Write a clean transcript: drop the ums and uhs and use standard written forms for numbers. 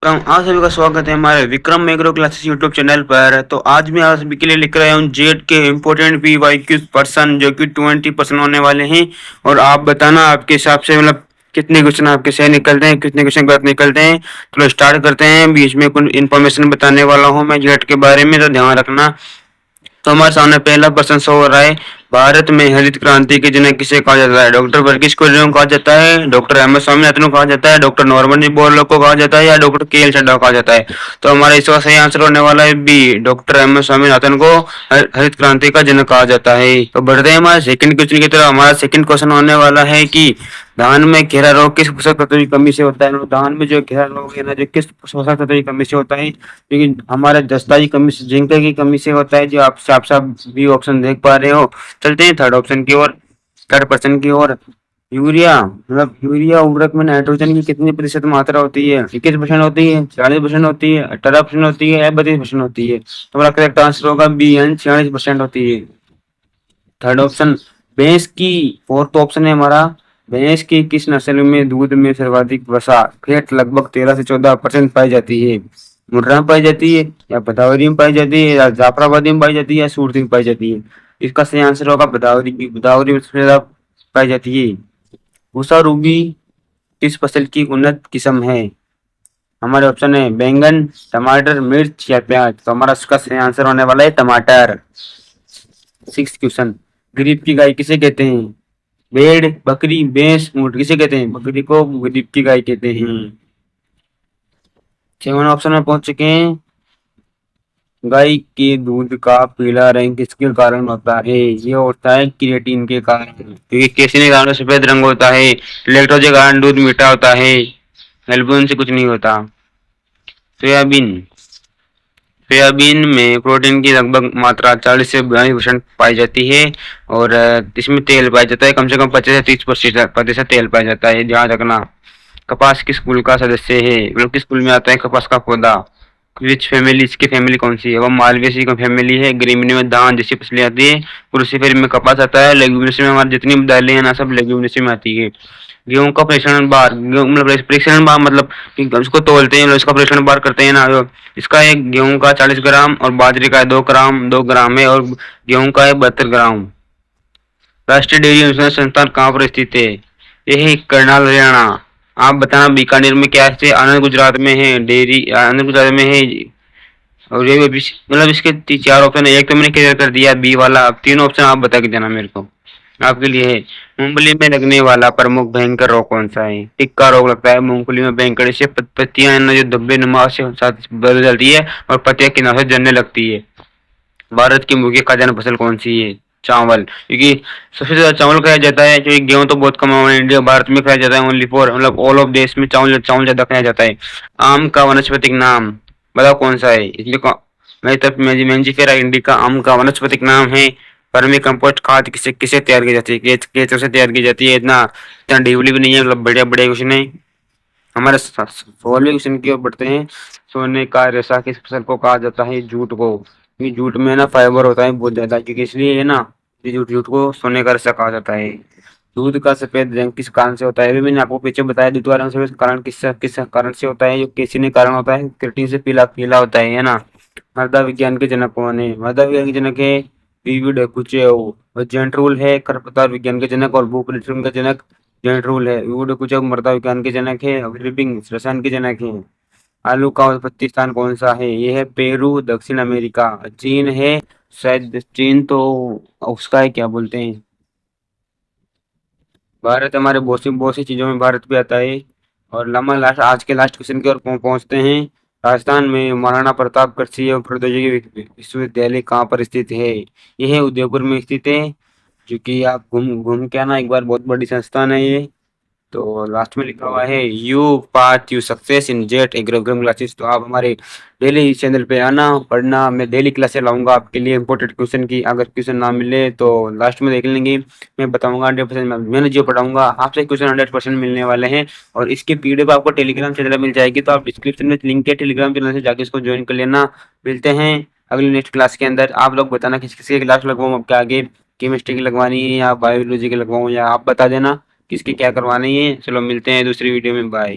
तो आप सभी का स्वागत है हमारे Vikram agro classes YouTube channel पर। तो आज मैं आप सभी के लिए लिख रहा हूँ जेट के इम्पोर्टेंट PYQ पर्सन जो कि 20% होने वाले हैं। और आप बताना आपके हिसाब से मतलब कितने क्वेश्चन आपके सही निकलते हैं, कितने क्वेश्चन गलत निकलते हैं। तो स्टार्ट करते हैं। बीच में कुछ इन्फॉर्मेशन बताने वाला हूँ मैं जेट के बारे में, तो ध्यान रखना। तो हमारे सामने पहला प्रश्न शो हो रहा है। भारत में हरित क्रांति के जनक किसे कहा जाता है? डॉक्टर वर्गीस कुरियन को कहा जाता है, डॉक्टर एम एस स्वामीनाथन को कहा जाता है, डॉक्टर नॉर्मन बोरलॉग को कहा जाता है, या डॉक्टर के एल चड्ढा को कहा जाता है? तो हमारा इसका सही आंसर होने वाला है B, doctor M S Swaminathan को हरित क्रांति का जनक कहा जाता है। तो बढ़ते हैं हमारे सेकंड क्वेश्चन की तरफ। हमारा सेकंड क्वेश्चन होने वाला है कि धान में घेरा रोग किस पोषक तत्व की कमी से होता है? धान में जो घेरा रोग है ना, जो किस पोषक तत्व की कमी से होता है? क्योंकि हमारे जस्ता की कमी से, जिंक की कमी से होता है, जो आप बी ऑप्शन देख पा रहे हो। चलते हैं थर्ड ऑप्शन की ओर, थर्ड पर्सन की ओर। यूरिया मतलब यूरिया उर्वरक में नाइट्रोजन की कितनी प्रतिशत मात्रा होती है? 21% होती है, 40% होती है, 18% होती है, या 32% होती है? तो हमारा करेक्ट आंसर होगा बी एन, 46% होती है। थर्ड ऑप्शन भैंस की, फोर्थ ऑप्शन है हमारा, भैंस की किस नस्ल में दूध में सर्वाधिक वसा फैट लगभग 13 से 14% पाई जाती है? मुर्रा में पाई जाती है, या भदावरी में पाई जाती है, या जाफराबादी में पाई जाती है, या सूरती में पाई जाती है? इसका सही आंसर होगा भदावरी की। भदावरी में सबसे ज्यादा पाई जाती है। भूसा रूबी किस फसल की उन्नत किस्म है? हमारे ऑप्शन है बैंगन, टमाटर, मिर्च, या प्याज। तो हमारा इसका सही आंसर होने वाला है टमाटर। सिक्स क्वेश्चन, गरीब की गाय किसे कहते हैं? भेड़, बकरी, भैंस, ऊंट किसे कहते हैं? बकरी को गरीब की गाय कहते हैं। सेवन ऑप्शन में पहुंच चुके हैं। गाय के दूध का पीला रंग किसके कारण होता है? ये होता है क्रिएटिन के कारण, क्योंकि केसिन के कारण सफेद रंग होता है। लैक्टोज के कारण दूध मीठा होता है। एल्बुमिन से कुछ नहीं होता। सोयाबीन, सोयाबीन में प्रोटीन की लगभग मात्रा 40 से 42% पाई जाती है। और इसमें तेल पाया जाता है, कम से कम 25 से 30% तेल पाया जाता है, ध्यान रखना। कपास किस कुल का सदस्य है? मतलब किस कुल में आता है कपास का पौधा? विच फैमिली, इसकी फैमिली कौन सी है? वो मालवेसी की फैमिली है। ग्रीमिनी में धान जैसी फसलें आती है। क्रूसीफेरी में कपास आता है। लेग्यूमिनेसी में हमारी जितनी भी दालें हैं ना, सब लेग्यूमिनेसी में आती है। गेहूं का प्रेषण बार, मतलब प्रेषण बार मतलब कि उसको तोलते हैं, इसका प्रेषण बार करते हैं ना। इसका एक गेहूं का 40 ग्राम और बाजरे का 2 ग्राम है, और गेहूं का है 72 ग्राम। राष्ट्रीय डेयरी अनुसंधान संस्थान कहाँ पर स्थित है? यह है करनाल, हरियाणा। आप बताना बीकानेर में क्या है? आनंद गुजरात में है, डेयरी आनंद गुजरात में है। और ये भी मतलब इसके चार ऑप्शन है। एक तो मैंने क्लियर कर दिया बी वाला, अब तीन ऑप्शन आप बता के देना मेरे को। आपके लिए है, मूंगफली में लगने वाला प्रमुख भयंकर रोग कौन सा है? टिक्का रोग लगता है मूंगफली में। भयंकर से पत्तियां ना जो धब्बे नुमा से साथ बदल जाती है, और पत्तियां किनारे से जलने लगती है। भारत की मुख्य खाद्यान्न फसल कौन सी है? चावल, क्योंकि सबसे ज्यादा चावल खाया जाता है। क्योंकि गेहूं तो बहुत कम है इंडिया, भारत में खाया जाता है ओनली फॉर, मतलब ऑल ऑफ देश में चावल चावल ज्यादा खाया जाता है। आम का वानस्पतिक नाम बताओ कौन सा है? इसमें मेरी तरफ मेंजिफेरा इंडिका आम का वानस्पतिक नाम है। वर्मी कंपोस्ट खाद किसे किसे तैयार की जाती है? केचुआ से तैयार की जाती है। इतना इतना डीवली भी नहीं है, मतलब बढ़िया बढ़िया क्वेश्चन है। हमारे 16वें क्वेश्चन की ओर बढ़ते हैं। सोने का रेशा किस फसल को कहा जाता है? जूट को। ये जूट में ना फाइबर होता है बहुत ज्यादा, क्योंकि इसलिए है ना, ये जूट जूट को सोने का रेशा कहा जाता है। दूध का सफेद रंग किस कारण से होता है? अभी मैंने आपको पीछे बताया, दूध का रंग सफेद कारण किस कारण से होता है? जो केसिन कारण होता है, क्रिएटिन से पीला पीला होता है ना। मृदा विज्ञान के जनक कौन है? मृदा विज्ञान के जनक है पीवी डेकुचेव। और जेंट रूल है खरपतवार विज्ञान के जनक, और भू परीक्षण का जनक जेंट रूल है। पीवी डेकुचेव मृदा विज्ञान के जनक है, और रिपिंग रसायन के जनक है। आलू का उत्पत्ति स्थान कौन सा है? ये है पेरू, दक्षिण अमेरिका। चीन है शायद, चीन तो उसका है, क्या बोलते हैं, भारत हमारे बहुत सी चीजों में भारत भी आता है। और लम्बा लास्ट आज के लास्ट क्वेश्चन की ओर पहुंचते हैं। राजस्थान में महाराणा प्रताप कृषि एवं प्रौद्योगिकी विश्वविद्यालय कहाँ पर स्थित है? यह है उदयपुर में स्थित है। जो कि आप घूम घूम के आना एक बार, बहुत बड़ी संस्थान है ये। तो लास्ट में लिखा हुआ है you path you success in जेट एग्रोग्राम क्लासेस। तो आप हमारे डेली चैनल पे आना, पढ़ना। मैं डेली क्लासेस लाऊंगा आपके लिए इंपॉर्टेंट क्वेश्चन की। अगर क्वेश्चन ना मिले तो लास्ट में देख लेंगे, मैं बताऊंगा 100%। मैंने जो पढ़ाऊंगा आपसे क्वेश्चन 100% मिलने वाले हैं। और इसकी पीडीएफ आपको टेलीग्राम चैनल मिल जाएगी, तो आप डिस्क्रिप्शन में लिंक है टेलीग्राम चैनल से जाके इसको ज्वाइन कर लेना। मिलते हैं अगली नेक्स्ट क्लास के अंदर। आप लोग बताना किस किस की क्लास लगवाऊँ आपके आगे, केमिस्ट्री की लगवानी है या बायोलॉजी की लगवाऊँ, या आप बता देना किसकी क्या करवानी है। चलो मिलते हैं दूसरी वीडियो में, बाय।